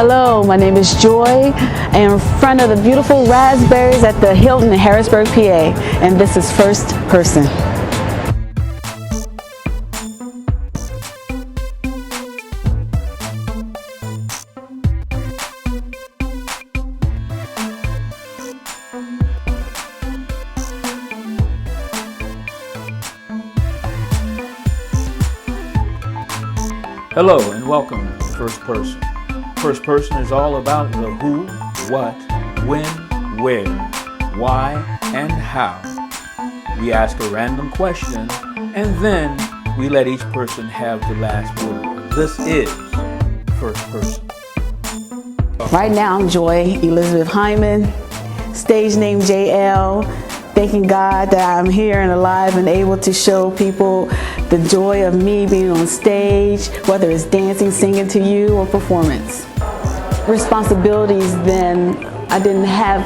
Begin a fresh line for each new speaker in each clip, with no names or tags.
Hello, my name is Joy. I am in front of the beautiful raspberries at the Hilton in Harrisburg, PA, and this is First Person.
Hello and welcome to First Person. First Person is all about the who, what, when, where, why, and how. We ask a random question and then we let each person have the last word. This is First Person.
Right now I'm Joy Elizabeth Hymon, stage name JL. Thanking God that I'm here and alive and able to show people the joy of me being on stage, whether it's dancing, singing to you, or performance. Responsibilities then, I didn't have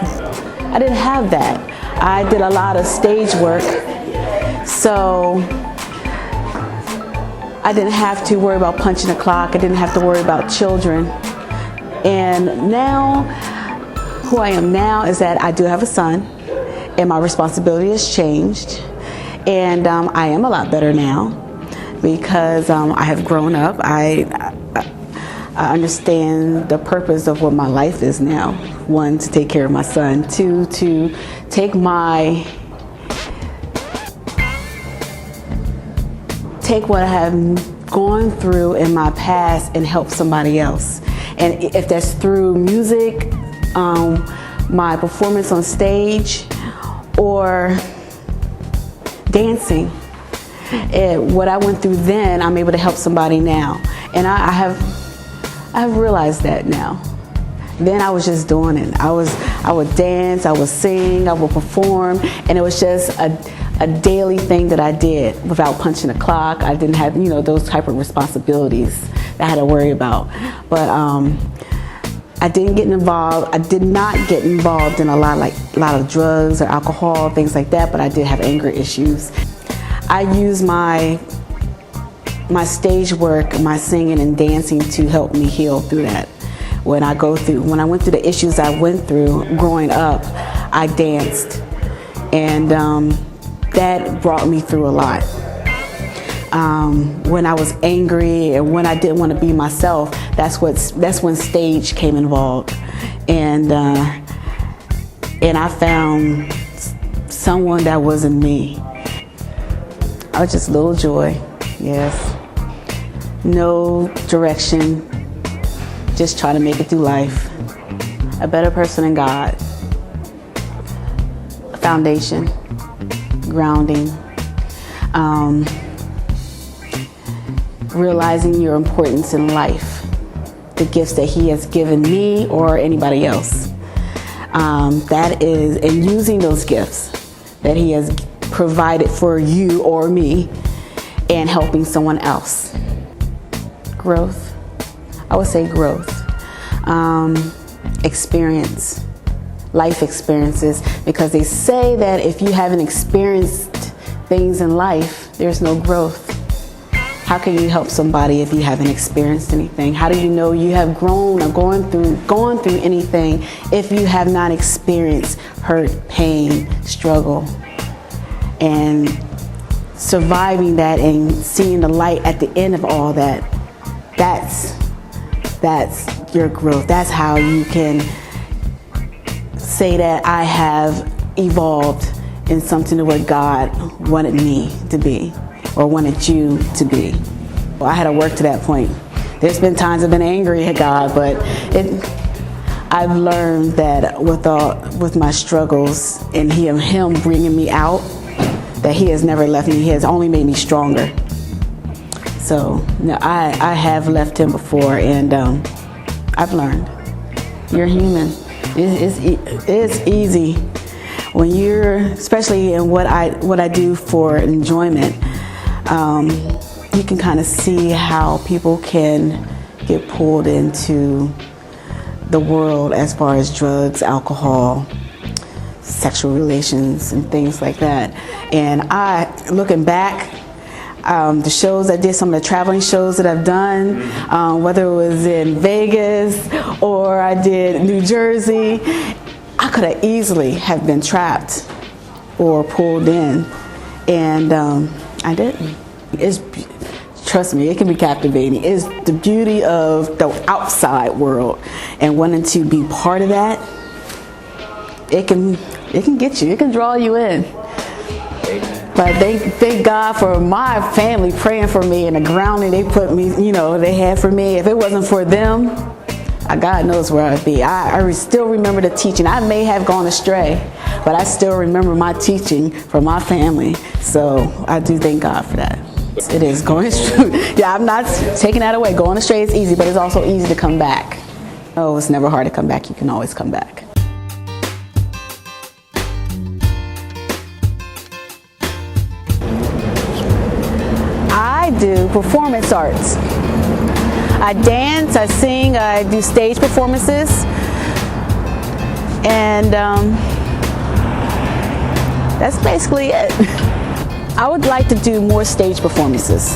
that. I did a lot of stage work, so I didn't have to worry about punching a clock. I didn't have to worry about children. And now, who I am now is that I do have a son, and my responsibility has changed, and I am a lot better now because I have grown up. I understand the purpose of what my life is now. One, to take care of my son. Two, to take what I have gone through in my past and help somebody else. And if that's through music, my performance on stage, or dancing. What I went through then, I'm able to help somebody now. And I have realized that now. Then I was just doing it. I would dance, I would sing, I would perform, and it was just a daily thing that I did without punching a clock. I didn't have, those type of responsibilities that I had to worry about. But I didn't get involved. I did not get involved in a lot of drugs or alcohol, things like that, but I did have anger issues. I use my stage work, my singing and dancing to help me heal through that. When I went through the issues I went through growing up, I danced, and that brought me through a lot. When I was angry and when I didn't want to be myself, that's when stage came involved, and I found someone that wasn't me. I was just little Joy, yes. No direction, just trying to make it through life. A better person in God. A foundation, grounding. Realizing your importance in life, the gifts that He has given me or anybody else. And using those gifts that He has provided for you or me, and helping someone else. Growth. I would say growth. Experience. Life experiences. Because they say that if you haven't experienced things in life, there's no growth. How can you help somebody if you haven't experienced anything? How do you know you have grown or gone through anything if you have not experienced hurt, pain, struggle, and surviving that and seeing the light at the end of all that? That's your growth. That's how you can say that I have evolved in something to what God wanted me to be, or wanted you to be. Well, I had to work to that point. There's been times I've been angry at God, but I've learned that with my struggles and Him bringing me out, that He has never left me. He has only made me stronger. So I have left Him before, and I've learned. You're human. It's easy when you're, especially in what I do for enjoyment. You can kind of see how people can get pulled into the world as far as drugs, alcohol, sexual relations, and things like that. And looking back, The shows I did, some of the traveling shows that I've done, whether it was in Vegas or I did New Jersey, I could have easily have been trapped or pulled in, and I didn't. Trust me, it can be captivating. It's the beauty of the outside world, and wanting to be part of that. It can get you. It can draw you in. But thank God for my family praying for me and the grounding they put me, they had for me. If it wasn't for them, God knows where I'd be. I still remember the teaching. I may have gone astray, but I still remember my teaching from my family. So I do thank God for that. It is going astray. Yeah, I'm not taking that away. Going astray is easy, but it's also easy to come back. Oh, it's never hard to come back. You can always come back. I do performance arts. I dance, I sing, I do stage performances, and that's basically it. I would like to do more stage performances,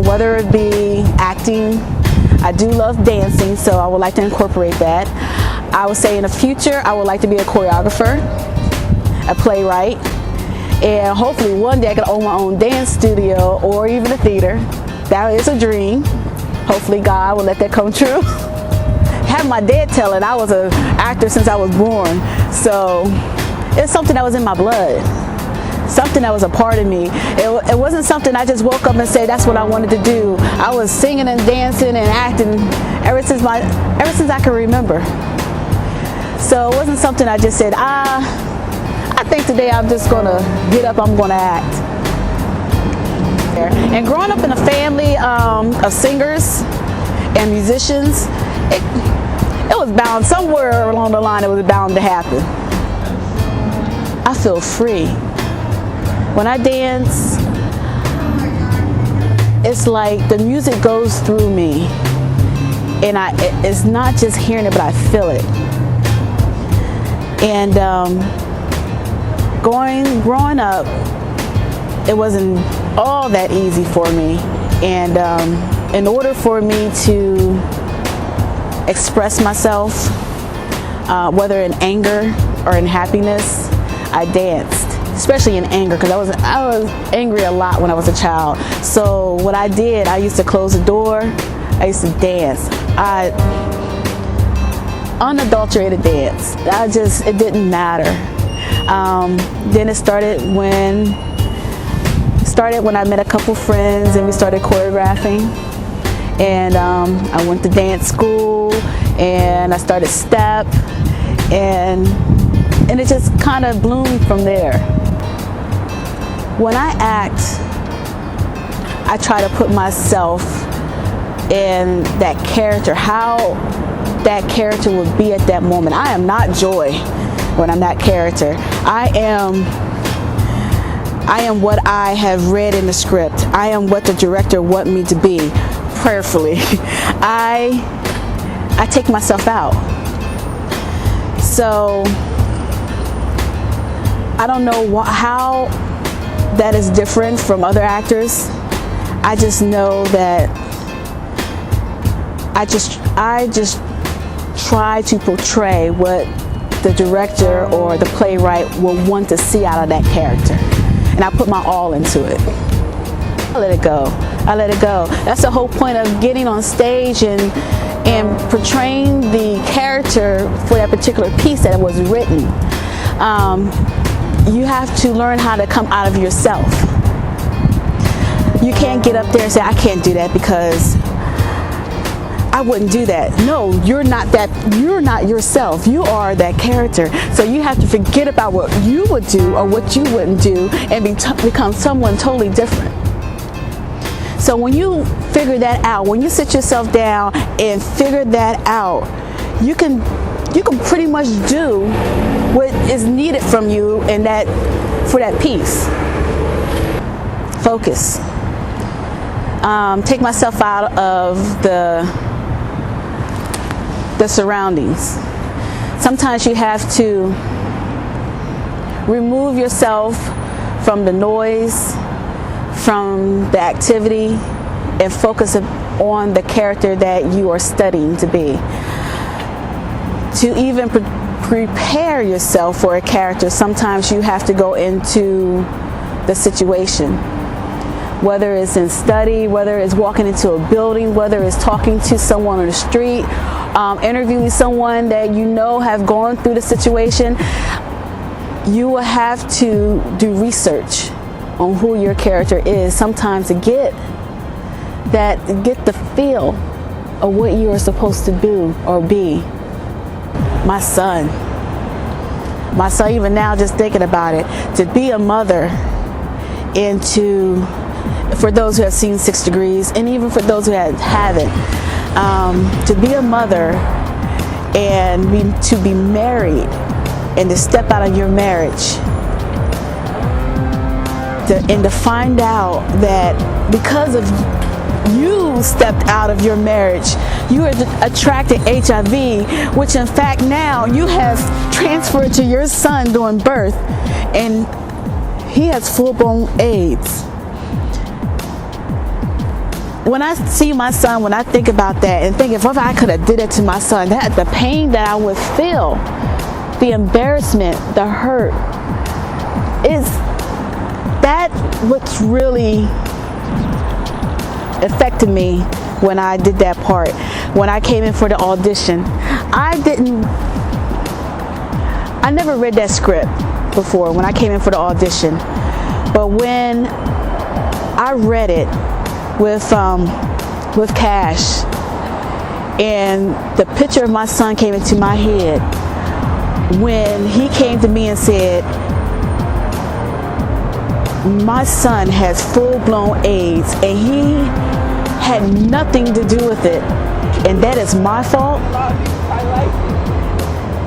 whether it be acting. I do love dancing, so I would like to incorporate that. I would say in the future I would like to be a choreographer, a playwright, and hopefully one day I could own my own dance studio or even a theater. That is a dream. Hopefully God will let that come true. Have my dad tell it, I was an actor since I was born, so it's something that was in my blood, something that was a part of me. It wasn't something I just woke up and said that's what I wanted to do. I was singing and dancing and acting ever since I can remember. So it wasn't something I just said, I think today I'm just gonna get up, I'm gonna act. And growing up in a family of singers and musicians, it was bound, somewhere along the line it was bound to happen. I feel free. When I dance, it's like the music goes through me, and it's not just hearing it, but I feel it. And growing up, it wasn't all that easy for me, and in order for me to express myself, whether in anger or in happiness, I danced, especially in anger, because I was angry a lot when I was a child. So what I did, I used to close the door, I used to dance. Unadulterated dance. It didn't matter. Then it started when I met a couple friends and we started choreographing, and I went to dance school and I started step, and it just kind of bloomed from there. When I act, I try to put myself in that character, how that character would be at that moment. I am not Joy when I'm that character. I am what I have read in the script. I am what the director wants me to be, prayerfully. I take myself out. So I don't know how that is different from other actors. I just know that I just try to portray what the director or the playwright will want to see out of that character, and I put my all into it. I let it go. I let it go. That's the whole point of getting on stage and portraying the character for that particular piece that was written. You have to learn how to come out of yourself. You can't get up there and say, I can't do that because I wouldn't do that. No, you're not that. You're not yourself. You are that character. So you have to forget about what you would do or what you wouldn't do and become someone totally different. So when you figure that out, when you sit yourself down and figure that out, you can pretty much do what is needed from you for that piece. Focus. Take myself out of the surroundings. Sometimes you have to remove yourself from the noise, from the activity and focus on the character that you are studying to be. To even prepare yourself for a character, sometimes you have to go into the situation. Whether it's in study, whether it's walking into a building, whether it's talking to someone on the street, interviewing someone that you know have gone through the situation, you will have to do research on who your character is sometimes to get the feel of what you are supposed to do or be. My son, even now, just thinking about it, to be a mother, and for those who have seen 6 Degrees, and even for those who haven't, to be a mother and to be married and to step out of your marriage, and to find out that because of you stepped out of your marriage, you are attracting HIV, which in fact now you have transferred to your son during birth, and he has full-blown AIDS. When I see my son, when I think about that and think if I could have did it to my son, that the pain that I would feel, the embarrassment, the hurt, is that what's really affected me when I did that part. When I came in for the audition, I never read that script before when I came in for the audition, but when I read it with Cash, and the picture of my son came into my head when he came to me and said, my son has full-blown AIDS and he had nothing to do with it, and that is my fault.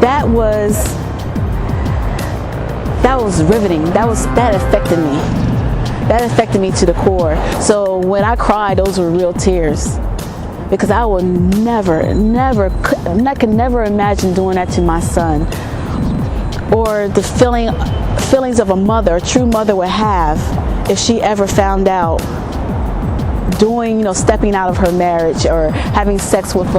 That was riveting. That affected me. That affected me to the core. So when I cried, those were real tears, because I would I could never imagine doing that to my son, or the feelings of a true mother would have if she ever found out stepping out of her marriage or having sex with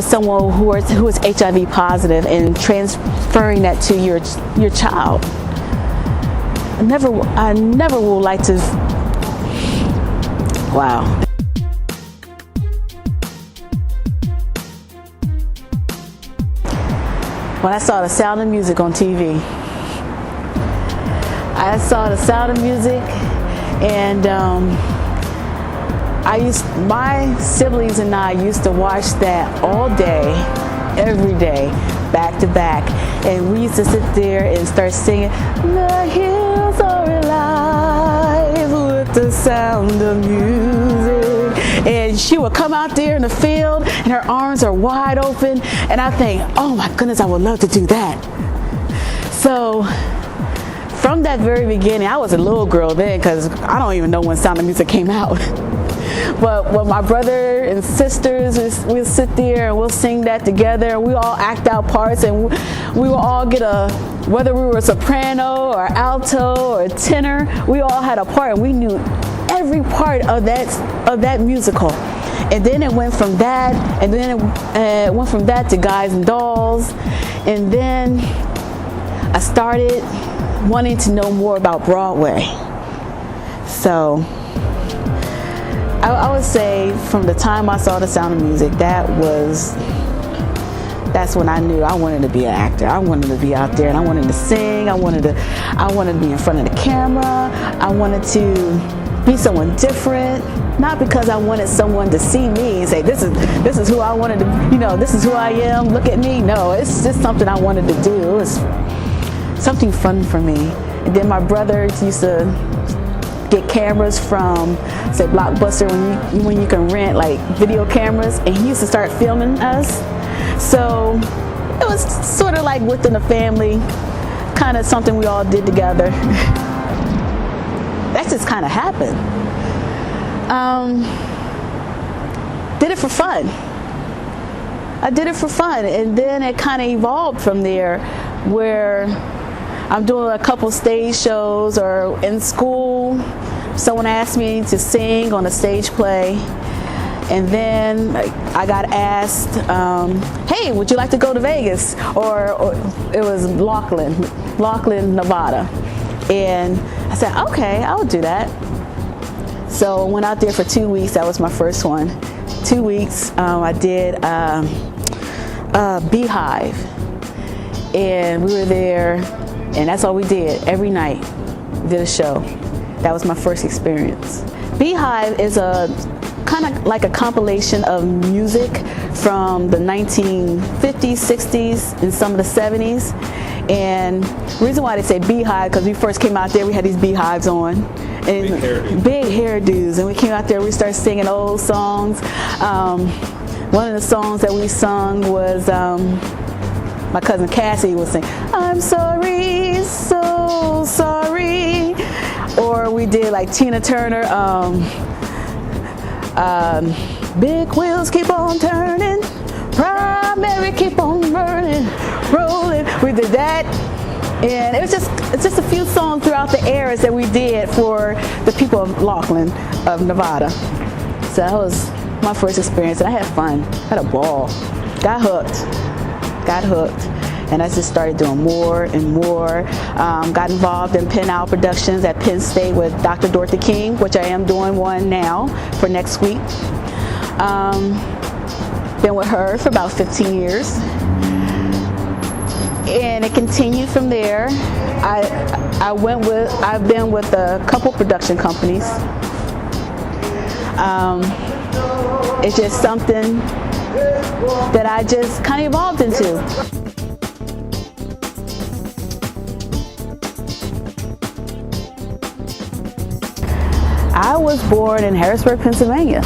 someone who is HIV positive and transferring that to your child. I never will like to. Wow. When I saw The Sound of Music on TV, I saw The Sound of Music, and my siblings and I used to watch that all day, every day, back to back, and we used to sit there and start singing, "The hills are alive with the sound of music," and she would come out there in the field and her arms are wide open, and I think, oh my goodness, I would love to do that. So from that very beginning, I was a little girl then, because I don't even know when Sound of Music came out. But when my brother and sisters, we'll sit there and we'll sing that together, and we all act out parts, and we will all get whether we were a soprano or alto or tenor, we all had a part, and we knew every part of that musical. And then it went from that, and then it went from that to Guys and Dolls, and then I started wanting to know more about Broadway. So I would say from the time I saw The Sound of Music, that's when I knew I wanted to be an actor. I wanted to be out there, and I wanted to sing. I wanted to be in front of the camera. I wanted to be someone different, not because I wanted someone to see me and say, this is who I wanted to, this is who I am, look at me. No, it's just something I wanted to do. It was something fun for me. And then my brother used to get cameras from, say, Blockbuster, when you can rent like video cameras, and he used to start filming us. So it was sort of like within the family, kind of something we all did together. That just kind of happened. Did it for fun. I did it for fun, and then it kind of evolved from there, where I'm doing a couple stage shows, or in school Someone asked me to sing on a stage play, and then I got asked, hey, would you like to go to Vegas? Or it was Laughlin, Nevada. And I said, okay, I'll do that. So I went out there for 2 weeks. That was my first one. 2 weeks, I did Beehive. And we were there, and that's all we did. Every night, we did a show. That was my first experience. Beehive is a kind of like a compilation of music from the 1950s, 60s, and some of the 70s. And the reason why they say Beehive, because we first came out there, we had these beehives on. And big hairdos. And we came out there, we started singing old songs. One of the songs that we sung was, my cousin Cassie would sing, I'm sorry, so sorry. Or we did like Tina Turner, big wheels keep on turning, primary keep on burning, rolling. We did that, and it's just a few songs throughout the eras that we did for the people of Laughlin, of Nevada. So that was my first experience, and I had fun, had a ball, got hooked, and I just started doing more and more. Got involved in Penn Owl Productions at Penn State with Dr. Dorothy King, which I am doing one now for next week. Been with her for about 15 years. And it continued from there. I've been with a couple production companies. It's just something that I just kind of evolved into. I was born in Harrisburg, Pennsylvania.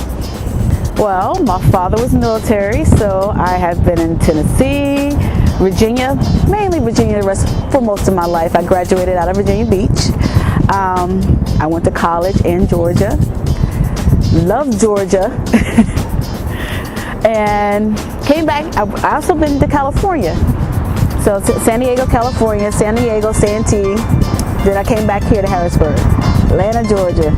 Well, my father was military, so I have been in Tennessee, Virginia, mainly Virginia for most of my life. I graduated out of Virginia Beach. I went to college in Georgia. Loved Georgia. And came back. I also been to California. So San Diego, California, San Diego, Santee. Then I came back here to Harrisburg, Atlanta, Georgia.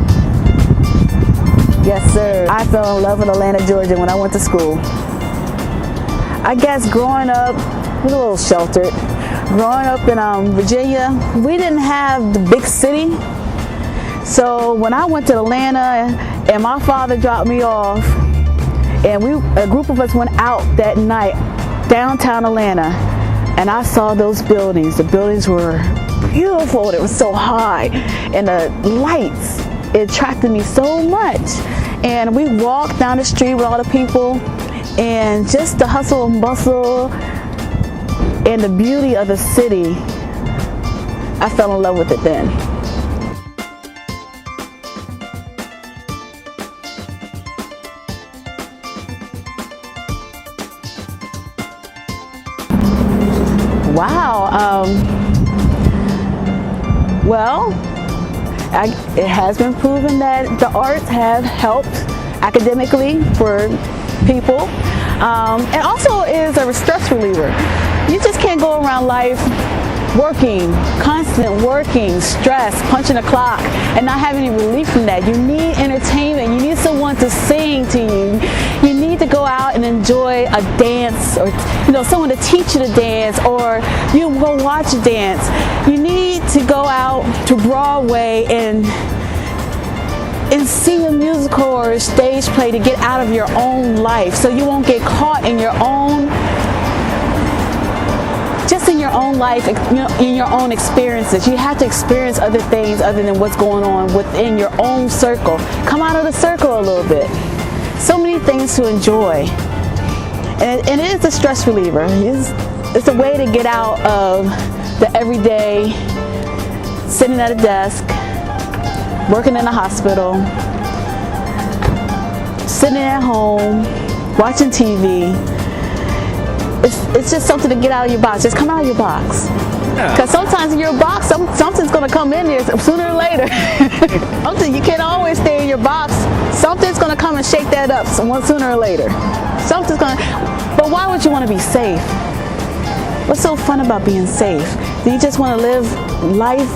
Yes, sir. I fell in love with Atlanta, Georgia when I went to school. I guess growing up, we were a little sheltered. Growing up in Virginia, we didn't have the big city. So when I went to Atlanta and my father dropped me off, and a group of us went out that night, downtown Atlanta, and I saw those buildings. The buildings were beautiful. It was so high, and the lights, it attracted me so much. And we walked down the street with all the people, and just the hustle and bustle and the beauty of the city, I fell in love with it then. Wow. Well, it has been proven that the arts have helped academically for people, and also is a stress reliever. You just can't go around life working, constant working, stress, punching a clock, and not having any relief from that. You need entertainment. You need someone to sing to you. You need to go out and enjoy a dance, or someone to teach you to dance, or you go watch a dance. You need to go out to Broadway and see a musical or a stage play to get out of your own life, so you won't get caught in your own life, in your own experiences. You have to experience other things other than what's going on within your own circle. Come out of the circle a little bit. So many things to enjoy. And it is a stress reliever. It's a way to get out of the everyday, sitting at a desk, working in a hospital, sitting at home, watching TV. It's just something to get out of your box. Just come out of your box. Because sometimes in your box, something's going to come in there sooner or later. You can't always stay in your box. Something's going to come and shake that up sooner or later. But why would you want to be safe? What's so fun about being safe? Do you just want to live life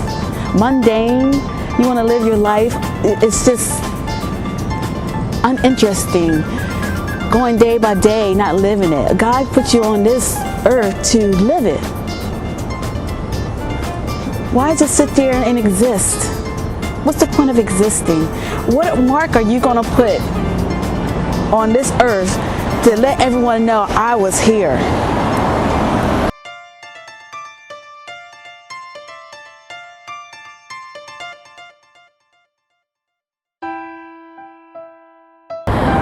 mundane? You want to live your life it's just uninteresting. Going day by day, not living it. God put you on this earth to live it. Why just sit there and exist? What's the point of existing? What mark are you going to put on this earth to let everyone know I was here?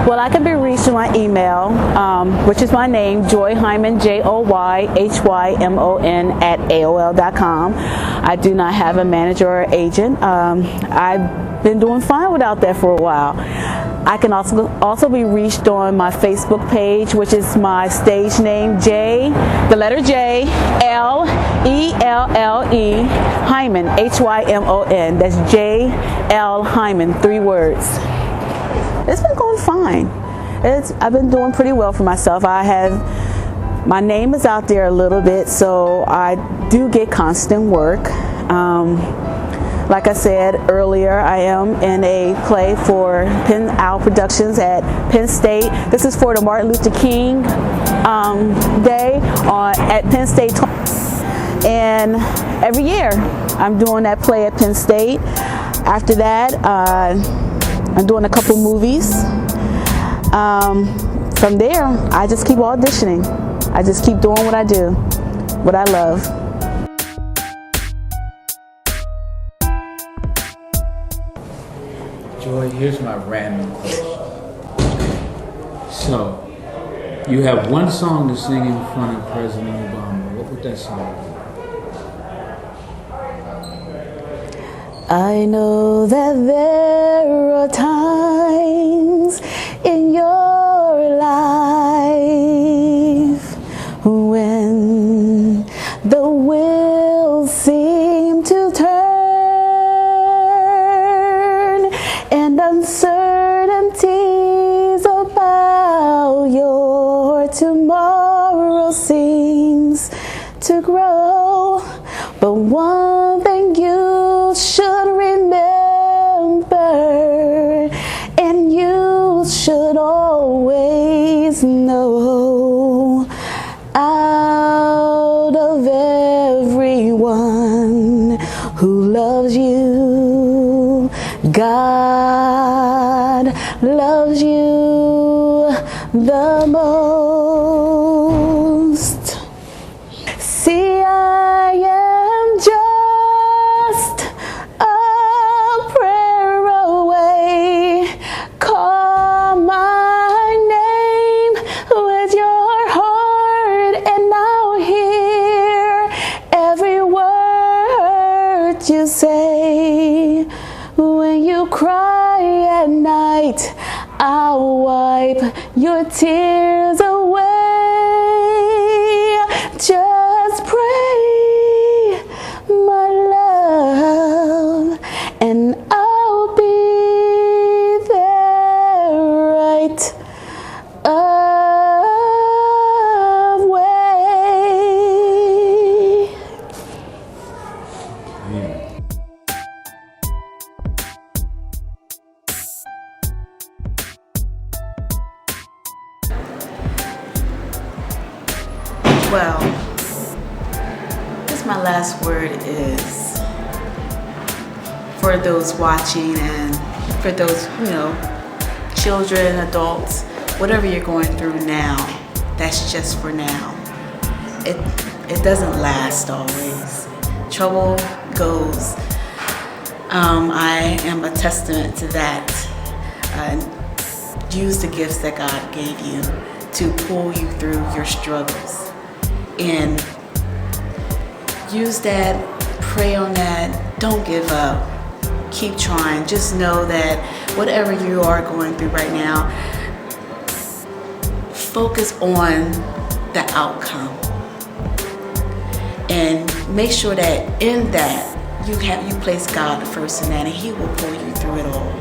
Well, I can be reached on my email, which is my name, Joy Hymon, JoyHymon @AOL.com. I do not have a manager or agent. I've been doing fine without that for a while. I can also be reached on my Facebook page, which is my stage name, the letter J, L-E-L-L-E, Hymon, Hymon. That's J-L Hymon, 3 words. It's been going fine. I've been doing pretty well for myself. My name is out there a little bit, so I do get constant work. Like I said earlier, I am in a play for Penn Owl Productions at Penn State. This is for the Martin Luther King Day at Penn State. And every year I'm doing that play at Penn State. After that, I'm doing a couple movies. From there, I just keep auditioning. I just keep doing what I do, what I love.
Joy, here's my random question. So, you have one song to sing in front of President Obama. What would that song be?
I know that there are times in your life when the wheels seem to turn and uncertainties about your tomorrow seems to grow. But one thing you should remember, and you should always know, out of everyone who loves you, God loves you the most. See, I am just a prayer away. Call my name with your heart, and I'll hear every word you say. When you cry at night, I'll wipe your tears away. Just pray, my love, and I'll be there right away. Well, my last word is for those watching and for those, children, adults, whatever you're going through now, that's just for now. It doesn't last always. Trouble goes. I am a testament to that. Use the gifts that God gave you to pull you through your struggles. And use that, pray on that, don't give up, keep trying. Just know that whatever you are going through right now, focus on the outcome. And make sure that in that, you place God first in that, and He will pull you through it all.